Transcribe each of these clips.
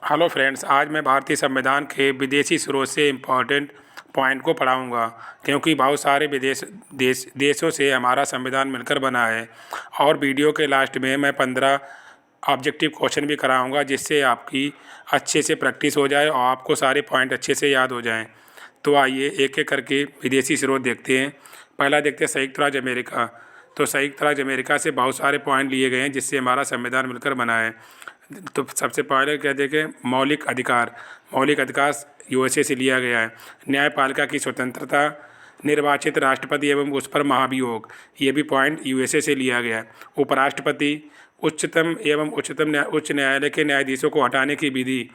Hello friends, आज मैं भारतीय संविधान के विदेशी स्रोत से इम्पोर्टेंट पॉइंट को पढ़ाऊंगा क्योंकि बहुत सारे देशों से हमारा संविधान मिलकर बना है। और वीडियो के लास्ट में मैं 15 ऑब्जेक्टिव क्वेश्चन भी कराऊंगा जिससे आपकी अच्छे से प्रैक्टिस हो जाए और आपको सारे पॉइंट अच्छे से याद हो जाएं। तो आइए एक एक करके विदेशी स्रोत देखते हैं। पहला देखते हैं संयुक्त राज्य अमेरिका। तो संयुक्त राज्य अमेरिका से बहुत सारे पॉइंट लिए गए हैं जिससे हमारा संविधान मिलकर बना है। तो सबसे पहले क्या देखें, मौलिक अधिकार यूएसए से लिया गया है। न्यायपालिका की स्वतंत्रता, निर्वाचित राष्ट्रपति एवं उस पर महाभियोग, ये भी पॉइंट यूएसए से लिया गया है। उपराष्ट्रपति, उच्च न्यायालय के न्यायाधीशों को हटाने की विधि,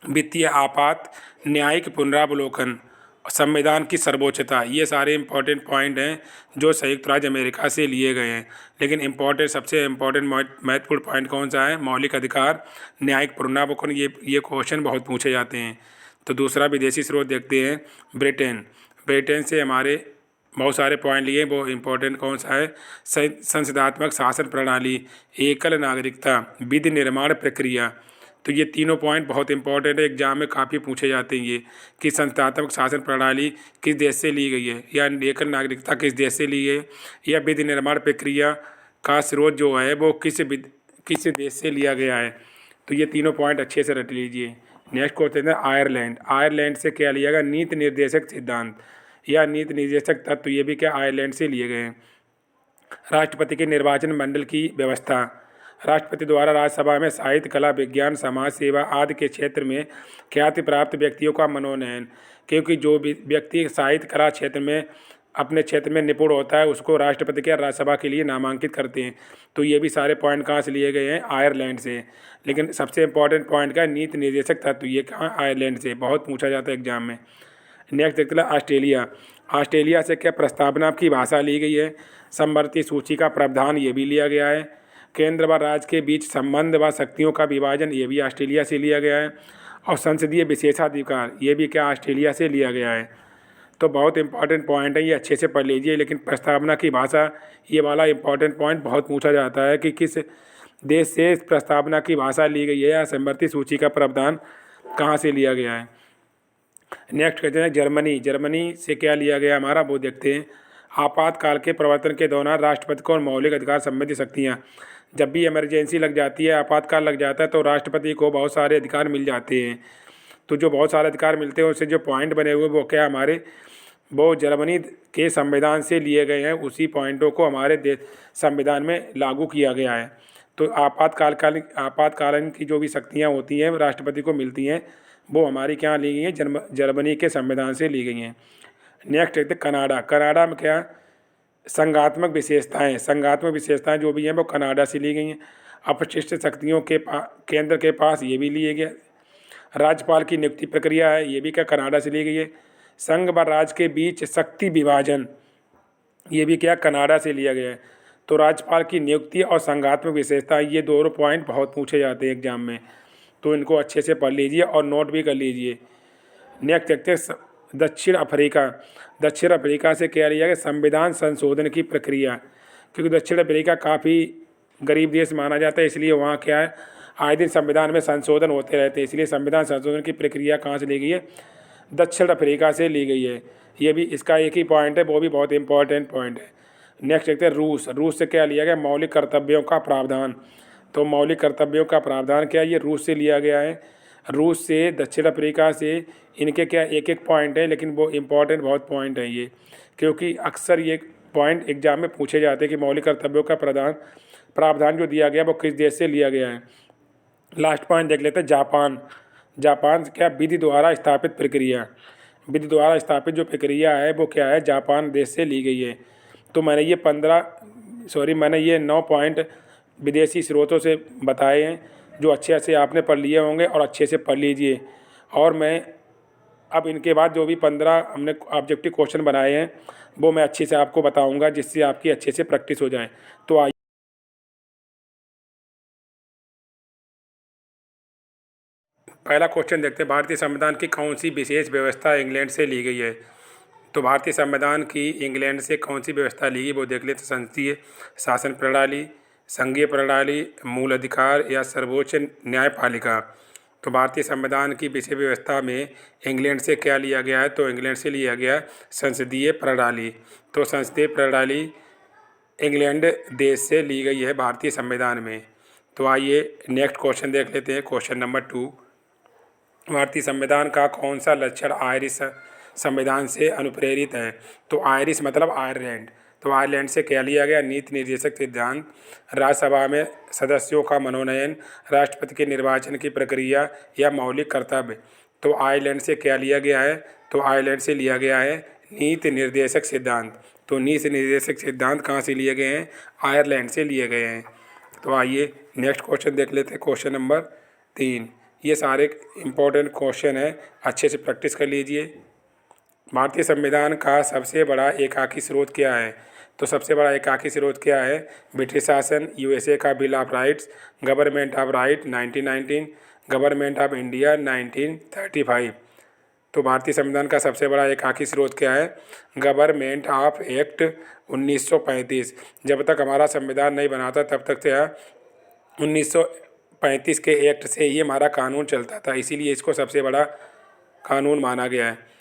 वित्तीय आपात, न्यायिक पुनरावलोकन, संविधान की सर्वोच्चता, ये सारे इंपॉर्टेंट पॉइंट हैं जो संयुक्त राज्य अमेरिका से लिए गए हैं। लेकिन सबसे इम्पोर्टेंट महत्वपूर्ण पॉइंट कौन सा है? मौलिक अधिकार, न्यायिक पुनरावलोकन। ये क्वेश्चन बहुत पूछे जाते हैं। तो दूसरा विदेशी स्रोत देखते हैं, ब्रिटेन से हमारे बहुत सारे पॉइंट लिए। वो इम्पोर्टेंट कौन सा है? संसदात्मक शासन प्रणाली, एकल नागरिकता, विधि निर्माण प्रक्रिया। तो ये तीनों पॉइंट बहुत इंपॉर्टेंट है, एग्जाम में काफ़ी पूछे जाते हैं ये, कि संस्थात्मक शासन प्रणाली किस देश से ली गई है, या एकल नागरिकता किस देश से ली है, या विधि निर्माण प्रक्रिया का स्रोत जो है वो किस देश से लिया गया है। तो ये तीनों पॉइंट अच्छे से रट लीजिए। नेक्स्ट क्वेश्चन है आयरलैंड से क्या लिया गया? नीति निर्देशक सिद्धांत या नीति निर्देशक तत्व, ये भी क्या आयरलैंड से लिए गए हैं। राष्ट्रपति के निर्वाचन मंडल की व्यवस्था, राष्ट्रपति द्वारा राज्यसभा में साहित्य, कला, विज्ञान, समाज सेवा आदि के क्षेत्र में ख्याति प्राप्त व्यक्तियों का मनोनयन, क्योंकि जो भी व्यक्ति साहित्य कला क्षेत्र में अपने क्षेत्र में निपुण होता है उसको राष्ट्रपति के राज्यसभा के लिए नामांकित करते हैं। तो ये भी सारे पॉइंट कहाँ से लिए गए हैं? आयरलैंड से। लेकिन सबसे इंपॉर्टेंट पॉइंट का नीति निर्देशक तत्व, ये कहाँ? आयरलैंड से। बहुत पूछा जाता है एग्जाम में। नेक्स्ट देखते हैं ऑस्ट्रेलिया से क्या प्रस्तावना की भाषा ली गई है? समवर्ती सूची का प्रावधान, ये भी लिया गया है। केंद्र व राज्य के बीच संबंध व शक्तियों का विभाजन, ये भी ऑस्ट्रेलिया से लिया गया है। और संसदीय विशेषाधिकार, ये भी क्या ऑस्ट्रेलिया से लिया गया है। तो बहुत इंपॉर्टेंट पॉइंट है, ये अच्छे से पढ़ लीजिए। लेकिन प्रस्तावना की भाषा, ये वाला इंपॉर्टेंट पॉइंट बहुत पूछा जाता है कि किस देश से प्रस्तावना की भाषा ली गई है, या समवर्ती सूची का प्रावधान कहाँ से लिया गया है। नेक्स्ट कहते हैं जर्मनी से क्या लिया गया हमारा, वो देखते हैं। आपातकाल के प्रवर्तन के दौरान राष्ट्रपति को मौलिक अधिकार संबंधी शक्तियाँ, जब भी इमरजेंसी लग जाती है, आपातकाल लग जाता है, तो राष्ट्रपति को बहुत सारे अधिकार मिल जाते हैं। तो जो बहुत सारे अधिकार मिलते हैं उससे जो पॉइंट बने हुए वो क्या हमारे, वो जर्मनी के संविधान से लिए गए हैं। उसी पॉइंटों को हमारे देश संविधान में लागू किया गया है। तो आपातकालीन की जो भी शक्तियाँ होती हैं राष्ट्रपति को मिलती हैं, वो हमारी क्या ली गई हैं? जर्मनी के संविधान से ली गई हैं। नेक्स्ट देखते कनाडा में क्या संघात्मक विशेषताएं जो भी हैं वो कनाडा से ली गई हैं। अपशिष्ट शक्तियों के केंद्र के पास, ये भी लिए गए। राज्यपाल की नियुक्ति प्रक्रिया है, ये भी क्या कनाडा से ली गई है। संघ व राज्य के बीच शक्ति विभाजन, ये भी क्या कनाडा से लिया गया है। तो राज्यपाल की नियुक्ति और संघात्मक विशेषता, ये दोनों पॉइंट बहुत पूछे जाते हैं एग्जाम में, तो इनको अच्छे से पढ़ लीजिए और नोट भी कर लीजिए। नेक्स्ट देखते हैं दक्षिण अफ्रीका से क्या लिया गया? संविधान संशोधन की प्रक्रिया, क्योंकि दक्षिण अफ्रीका काफ़ी गरीब देश माना जाता है, इसलिए वहाँ क्या है, आए दिन संविधान में संशोधन होते रहते हैं, इसलिए संविधान संशोधन की प्रक्रिया कहाँ से ली गई है? दक्षिण अफ्रीका से ली गई है। ये भी इसका एक ही पॉइंट है, वो भी बहुत इंपॉर्टेंट पॉइंट है। नेक्स्ट देखते हैं रूस से क्या लिया गया? मौलिक कर्तव्यों का प्रावधान। तो मौलिक कर्तव्यों का प्रावधान क्या है? ये रूस से लिया गया है। रूस से, दक्षिण अफ्रीका से, इनके क्या एक एक पॉइंट है, लेकिन वो इम्पॉर्टेंट बहुत पॉइंट है ये, क्योंकि अक्सर ये पॉइंट एग्जाम में पूछे जाते हैं कि मौलिक कर्तव्यों का प्रावधान जो दिया गया वो किस देश से लिया गया है। लास्ट पॉइंट देख लेते हैं जापान से क्या? विधि द्वारा स्थापित जो प्रक्रिया है वो क्या है? जापान देश से ली गई है। तो मैंने ये 9 पॉइंट विदेशी स्रोतों से बताए हैं जो अच्छे से आपने पढ़ लिए होंगे, और अच्छे से पढ़ लीजिए। और मैं अब इनके बाद जो भी 15 हमने ऑब्जेक्टिव क्वेश्चन बनाए हैं वो मैं अच्छे से आपको बताऊंगा, जिससे आपकी अच्छे से प्रैक्टिस हो जाए। तो आइए पहला क्वेश्चन देखते हैं, भारतीय संविधान की कौन सी विशेष व्यवस्था इंग्लैंड से ली गई है। तो भारतीय संविधान की इंग्लैंड से कौन सी व्यवस्था ली गई वो देख लेते हैं। संसदीय शासन प्रणाली, संघीय प्रणाली, मूल अधिकार, या सर्वोच्च न्यायपालिका। तो भारतीय संविधान की विषय व्यवस्था में इंग्लैंड से क्या लिया गया है, तो इंग्लैंड से लिया गया संसदीय प्रणाली। तो संसदीय प्रणाली इंग्लैंड देश से ली गई है भारतीय संविधान में। तो आइए नेक्स्ट क्वेश्चन देख लेते हैं। क्वेश्चन नंबर 2, भारतीय संविधान का कौन सा लक्षण आयरिश संविधान से अनुप्रेरित है? तो आयरिश मतलब आयरलैंड। तो आयरलैंड से क्या लिया गया? नीति निर्देशक सिद्धांत, राज्यसभा में सदस्यों का मनोनयन, राष्ट्रपति के निर्वाचन की प्रक्रिया या मौलिक कर्तव्य। तो आयरलैंड से क्या लिया गया है? तो आयरलैंड से लिया गया है नीति निर्देशक सिद्धांत। तो नीति निर्देशक सिद्धांत कहाँ से लिए गए हैं? आयरलैंड से लिए गए हैं। तो आइए नेक्स्ट क्वेश्चन देख लेते हैं। क्वेश्चन नंबर 3, ये सारे इम्पोर्टेंट क्वेश्चन हैं, अच्छे से प्रैक्टिस कर लीजिए। भारतीय संविधान का सबसे बड़ा एकाकी स्रोत क्या है? तो सबसे बड़ा एकाकी स्रोत क्या है? ब्रिटिश शासन, यूएसए का bill of rights, government of right 1919, government of India 1935। तो भारतीय संविधान का सबसे बड़ा एकाकी स्रोत क्या है? Government of act 1935। जब तक हमारा संविधान नहीं बना था तब तक 1935 के एक्ट से ही हमारा कानून चलता था, इसीलिए इसको सबसे बड़ा कानून माना गया है।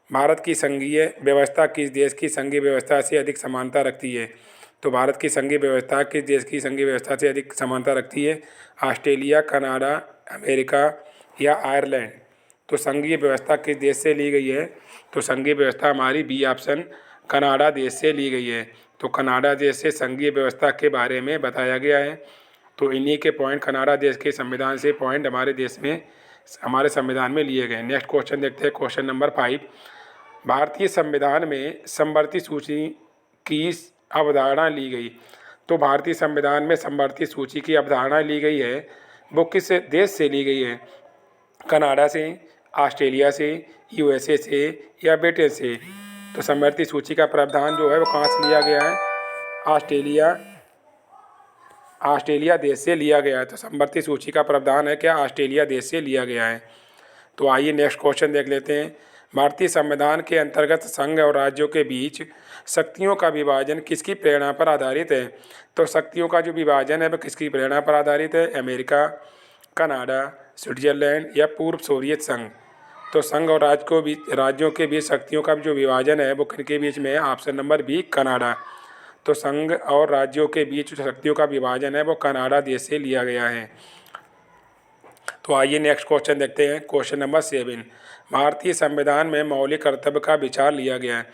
भारत की संघीय व्यवस्था किस देश की संघीय व्यवस्था से अधिक समानता रखती है? तो भारत की संघीय व्यवस्था किस देश की संघीय व्यवस्था से अधिक समानता रखती है? ऑस्ट्रेलिया, कनाडा, अमेरिका या आयरलैंड। तो संघीय व्यवस्था किस देश से ली गई है? तो संघीय व्यवस्था हमारी बी ऑप्शन कनाडा देश से ली गई है। तो कनाडा देश से संघीय व्यवस्था के बारे में बताया गया है। तो इन्हीं के पॉइंट कनाडा देश के संविधान से पॉइंट हमारे देश में हमारे संविधान में लिए गए। नेक्स्ट क्वेश्चन देखते हैं। क्वेश्चन नंबर 5, भारतीय संविधान में समवर्ती सूची की अवधारणा ली गई। तो भारतीय संविधान में समवर्ती सूची की अवधारणा ली गई है, वो किस देश से ली गई है? कनाडा से, ऑस्ट्रेलिया से, यूएसए से या ब्रिटेन से। तो समवर्ती सूची का प्रावधान जो है वो कहाँ से लिया गया है? ऑस्ट्रेलिया देश से लिया गया है। तो समवर्ती सूची का प्रावधान है क्या? ऑस्ट्रेलिया देश से लिया गया है। तो आइए नेक्स्ट क्वेश्चन देख लेते हैं। भारतीय संविधान के अंतर्गत संघ और राज्यों के बीच शक्तियों का विभाजन किसकी प्रेरणा पर आधारित है? तो शक्तियों का जो विभाजन है वह किसकी प्रेरणा पर आधारित है? अमेरिका, कनाडा, स्विट्जरलैंड या पूर्व सोवियत संघ। तो संघ और राज्यों के बीच शक्तियों का जो विभाजन है वो किनके बीच में है? Option number B, Canada. तो संघ और राज्यों के बीच जो शक्तियों का विभाजन है वो कनाडा देश से लिया गया है। तो आइए नेक्स्ट क्वेश्चन देखते हैं। क्वेश्चन नंबर 7, भारतीय संविधान में मौलिक कर्तव्य का विचार लिया गया है।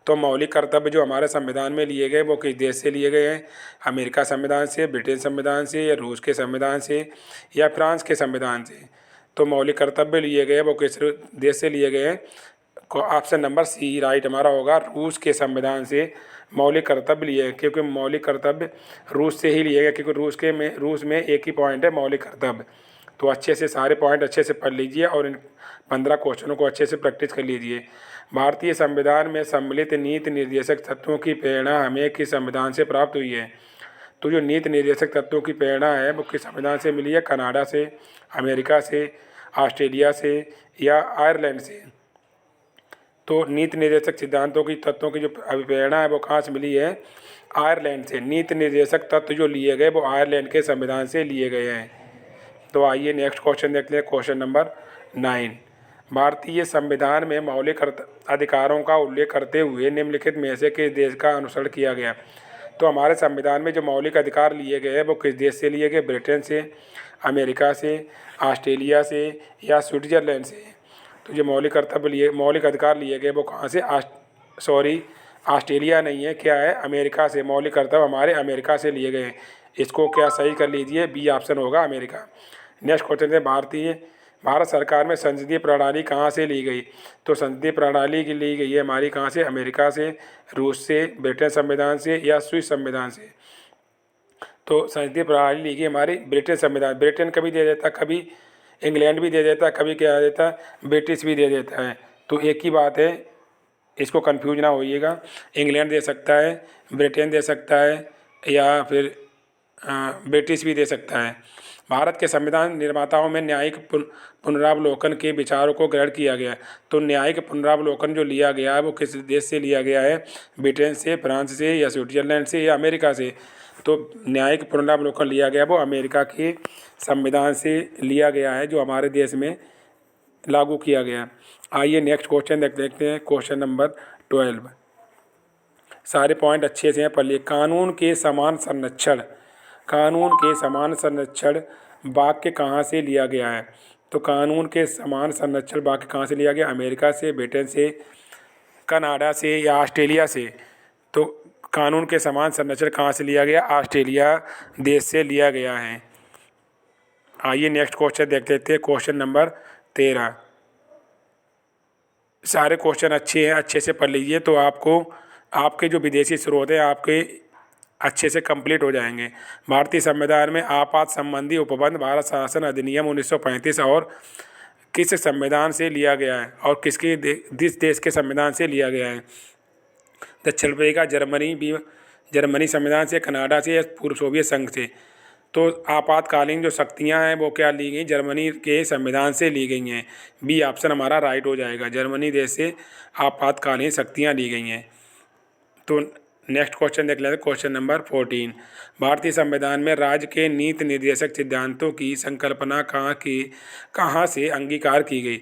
तो मौलिक कर्तव्य जो हमारे संविधान में लिए गए वो किस देश से लिए गए हैं? अमेरिका संविधान से, ब्रिटेन संविधान से या रूस के संविधान से या फ्रांस के संविधान से। तो मौलिक कर्तव्य लिए गए वो किस देश से लिए गए हैं? ऑप्शन नंबर सी राइट हमारा होगा, रूस के संविधान से मौलिक कर्तव्य लिए हैं, क्योंकि मौलिक कर्तव्य रूस से ही लिए गए, क्योंकि रूस में एक ही पॉइंट है मौलिक कर्तव्य। तो अच्छे से सारे पॉइंट अच्छे से पढ़ लीजिए और इन 15 क्वेश्चनों को अच्छे से प्रैक्टिस कर लीजिए। भारतीय संविधान में सम्मिलित नीति निर्देशक तत्वों की प्रेरणा हमें किस संविधान से प्राप्त हुई है? तो जो नीति निर्देशक तत्वों की प्रेरणा है वो किस संविधान से मिली है? कनाडा से, अमेरिका से, ऑस्ट्रेलिया से या आयरलैंड से। तो नीति निर्देशक सिद्धांतों की तत्वों की जो प्रेरणा है वो कहाँ से मिली है? आयरलैंड से। नीति निर्देशक तत्व जो लिए गए वो आयरलैंड के संविधान से लिए गए हैं। तो आइए नेक्स्ट क्वेश्चन देखते हैं। क्वेश्चन नंबर 9, भारतीय संविधान में मौलिक अधिकारों का उल्लेख करते हुए निम्नलिखित में से किस देश का अनुसरण किया गया? तो हमारे संविधान में जो मौलिक अधिकार लिए गए हैं वो किस देश से लिए गए? ब्रिटेन से, अमेरिका से, ऑस्ट्रेलिया से या स्विट्जरलैंड से। तो जो मौलिक अधिकार लिए गए वो कहाँ से? ऑस्ट्रेलिया नहीं है, क्या है? अमेरिका से। मौलिक कर्तव्य हमारे अमेरिका से लिए गए हैं। इसको क्या सही कर लीजिए, बी ऑप्शन होगा अमेरिका। नेक्स्ट क्वेश्चन है, भारत सरकार में संसदीय प्रणाली कहाँ से ली गई? तो संसदीय प्रणाली की ली गई है हमारी कहाँ से? अमेरिका से, रूस से, ब्रिटेन संविधान से या स्विस संविधान से। तो संसदीय प्रणाली ली गई हमारी ब्रिटेन संविधान। ब्रिटेन कभी दे देता, कभी इंग्लैंड भी दे देता, कभी क्या देता है? ब्रिटिश भी दे देता है। तो एक ही बात है, इसको कन्फ्यूज ना होइएगा। इंग्लैंड दे सकता है, ब्रिटेन दे सकता है या फिर ब्रिटिश भी दे सकता है। भारत के संविधान निर्माताओं में न्यायिक पुनरावलोकन के विचारों को ग्रहण किया गया। तो न्यायिक पुनरावलोकन जो लिया गया है वो किस देश से लिया गया है? ब्रिटेन से, फ्रांस से या स्विट्जरलैंड से या अमेरिका से। तो न्यायिक पुनरावलोकन लिया गया वो अमेरिका के संविधान से लिया गया है, जो हमारे देश में लागू किया गया। आइए नेक्स्ट क्वेश्चन देखते हैं, क्वेश्चन नंबर 12। सारे पॉइंट अच्छे से हैं, पढ़ लिए। कानून के समान संरक्षण, कानून के समान संरक्षण वाक्य कहाँ से लिया गया है? तो कानून के समान संरक्षण वाक्य कहाँ से लिया गया? अमेरिका से, ब्रिटेन से, कनाडा से या ऑस्ट्रेलिया से? तो कानून के समान संरक्षण कहाँ से लिया गया? ऑस्ट्रेलिया देश से लिया गया है। आइए नेक्स्ट क्वेश्चन देख लेते हैं, क्वेश्चन नंबर 13। सारे क्वेश्चन अच्छे हैं, अच्छे से पढ़ लीजिए तो आपको आपके जो विदेशी स्रोत हैं आपके अच्छे से कंप्लीट हो जाएंगे। भारतीय संविधान में आपात संबंधी उपबंध भारत शासन अधिनियम 1935 और किस संविधान से लिया गया है और किसके देश के संविधान से लिया गया है? दक्षिण अफ्रीका, जर्मनी संविधान से, कनाडा से या पूर्व सोवियत संघ से? तो आपातकालीन जो शक्तियां हैं वो क्या ली गई? जर्मनी के संविधान से ली गई हैं। बी ऑप्शन हमारा राइट हो जाएगा, जर्मनी देश से आपातकालीन शक्तियां ली गई हैं। तो नेक्स्ट क्वेश्चन देख लेते हैं, क्वेश्चन नंबर 14। भारतीय संविधान में राज्य के नीति निर्देशक सिद्धांतों की संकल्पना कहाँ से अंगीकार की गई?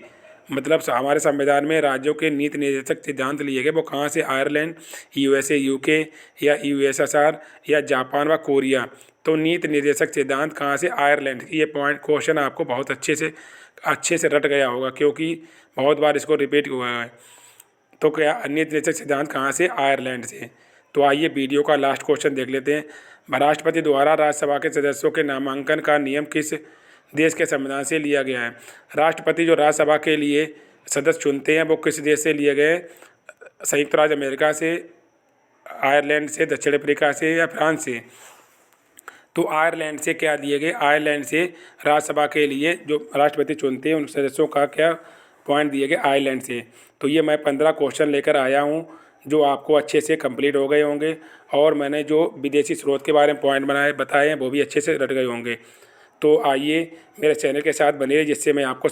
मतलब हमारे संविधान में राज्यों के नीति निर्देशक सिद्धांत लिए गए वो कहाँ से? आयरलैंड, यूएसए, यूके या यूएसएसआर या जापान व कोरिया? तो नीति निर्देशक सिद्धांत कहाँ से? आयरलैंड। ये पॉइंट क्वेश्चन आपको बहुत अच्छे से रट गया होगा क्योंकि बहुत बार इसको रिपीट हुआ है। तो क्या नीति निर्देशक सिद्धांत कहाँ से? आयरलैंड से। तो आइए वीडियो का लास्ट क्वेश्चन देख लेते हैं। राष्ट्रपति द्वारा राज्यसभा के सदस्यों के नामांकन का नियम किस देश के संविधान से लिया गया है? राष्ट्रपति जो राज्यसभा के लिए सदस्य चुनते हैं वो किस देश से लिए गए? संयुक्त राज्य अमेरिका से, आयरलैंड से, दक्षिण अफ्रीका से या फ्रांस से? तो आयरलैंड से क्या दिए गए? आयरलैंड से राज्यसभा के लिए जो राष्ट्रपति चुनते हैं उन सदस्यों का क्या पॉइंट दिए गए? आयरलैंड से। तो ये मैं 15 क्वेश्चन लेकर आया हूँ जो आपको अच्छे से कंप्लीट हो गए होंगे और मैंने जो विदेशी स्रोत के बारे में पॉइंट बताए हैं वो भी अच्छे से रट गए होंगे। तो आइए मेरे चैनल के साथ बने रहिए जिससे मैं आपको